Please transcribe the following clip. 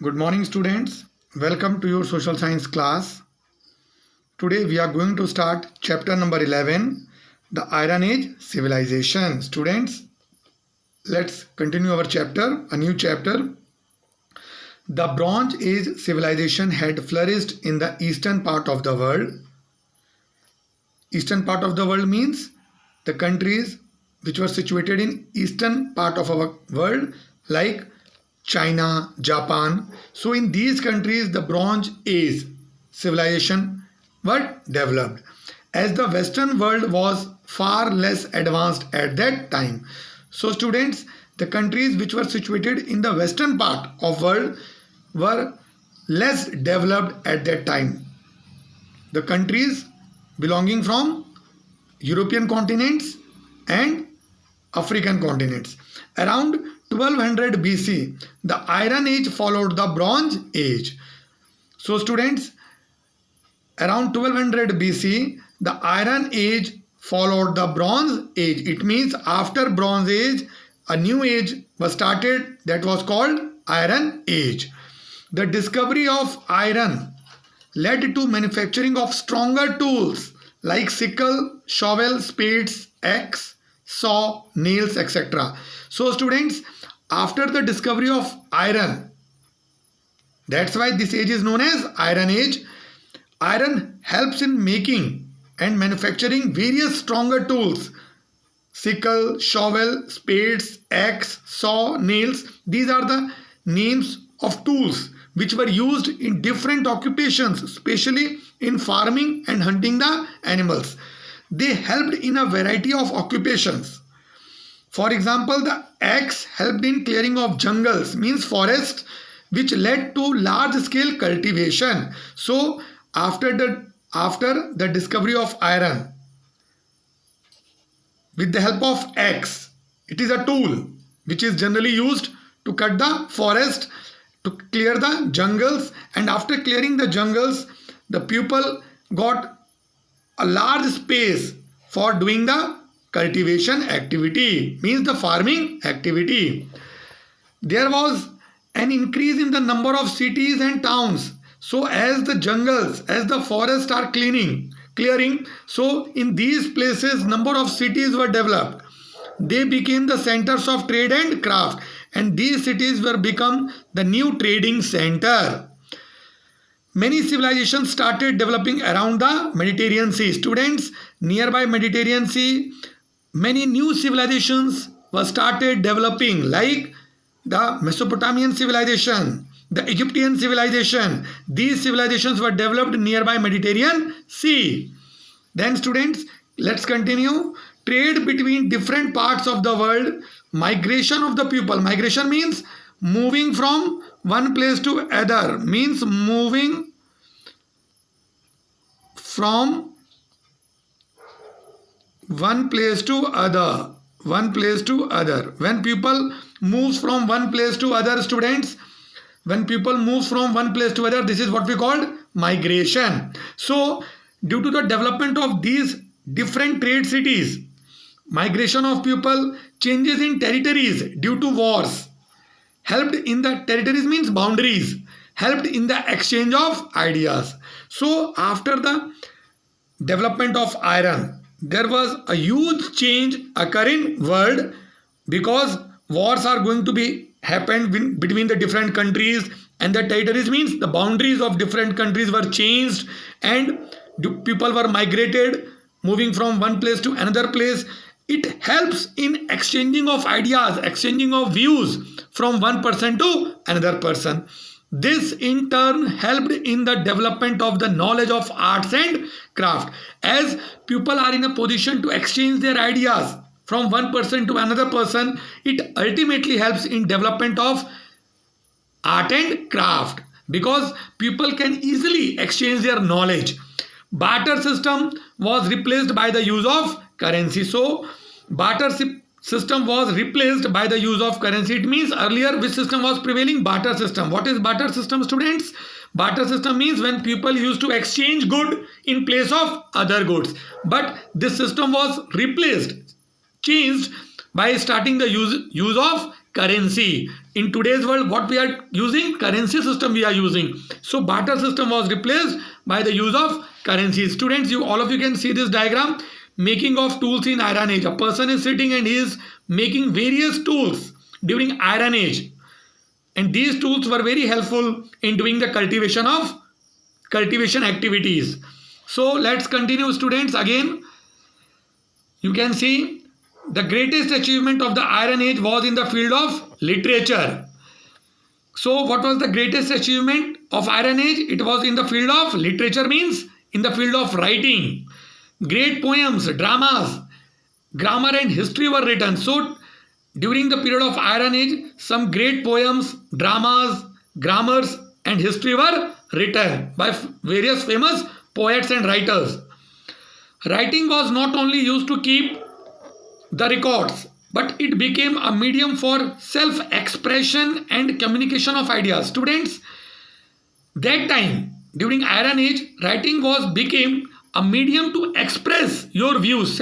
Good morning, students. Welcome to your social science class. Today we are going to start chapter number 11, the Iron Age Civilization. Students, let's continue our chapter, a new chapter. The Bronze Age civilization had flourished in the eastern part of the world. Eastern part of the world means the countries which were situated in eastern part of our world, like China, Japan. So in these countries, the Bronze Age civilization were developed, as the Western world was far less advanced at that time. So students, the countries which were situated in the western part of world were less developed at that time. The countries belonging from European continents and African continents. Around 1200 BC, the Iron Age followed the Bronze Age. So students, around 1200 BC, the Iron Age followed the Bronze Age. It means after Bronze Age, a new age was started that was called Iron Age. The discovery of iron led to manufacturing of stronger tools like sickle, shovel, spades, axe, saw, nails, etc. So students, after the discovery of iron, that's why this age is known as Iron Age. Iron helps in making and manufacturing various stronger tools: sickle, shovel, spades, axe, saw, nails. These are the names of tools which were used in different occupations, especially in farming and hunting the animals. They helped in a variety of occupations. For example, the axe helped in clearing of jungles, means forests, which led to large scale cultivation. So after the discovery of iron, with the help of axe, it is a tool which is generally used to cut the forest, to clear the jungles, and after clearing the jungles, the people got a large space for doing the cultivation activity, means the farming activity. There was an increase in the number of cities and towns. So as the jungles, as the forests are clearing, so in these places number of cities were developed. They became the centers of trade and craft, and these cities were become the new trading center. Many civilizations started developing around the Mediterranean Sea. Students, nearby Mediterranean Sea, many new civilizations were started developing, like the Mesopotamian civilization, the Egyptian civilization. These civilizations were developed nearby Mediterranean Sea. Then students, let's continue. Trade between different parts of the world, migration of the people. Migration means moving from one place to other, means moving from one place to other. When people moves from one place to other, students, when people move from one place to other, this is what we call migration. So due to the development of these different trade cities, migration of people, changes in territories due to wars, helped in the territories means boundaries, helped in the exchange of ideas. So after the development of iron, there was a huge change occurring world, because wars are going to be happened between the different countries, and the territories means the boundaries of different countries were changed, and people were migrated, moving from one place to another place. It helps in exchanging of ideas, exchanging of views from one person to another person. This in turn helped in the development of the knowledge of arts and craft, as people are in a position to exchange their ideas from one person to another person. It ultimately helps in development of art and craft, because people can easily exchange their knowledge. Barter system was replaced by the use of currency. So barter system was replaced by the use of currency. It means earlier which system was prevailing? Barter system. What is barter system, students? Barter system means when people used to exchange good in place of other goods. But this system was replaced, changed by starting the use of currency. In today's world, what we are using? Currency system we are using. So barter system was replaced by the use of currencies. Students, all of you can see this diagram. Making of tools in Iron Age. A person is sitting and he is making various tools during Iron Age. And these tools were very helpful in doing the cultivation activities. So let's continue, students. Again, you can see the greatest achievement of the Iron Age was in the field of literature. So what was the greatest achievement of Iron Age? It was in the field of literature, means in the field of writing. Great poems, dramas, grammar and history were written. So during the period of Iron Age, some great poems, dramas, grammars and history were written by various famous poets and writers. Writing was not only used to keep the records, but it became a medium for self-expression and communication of ideas. Students, that time during Iron Age, writing became a medium to express your views.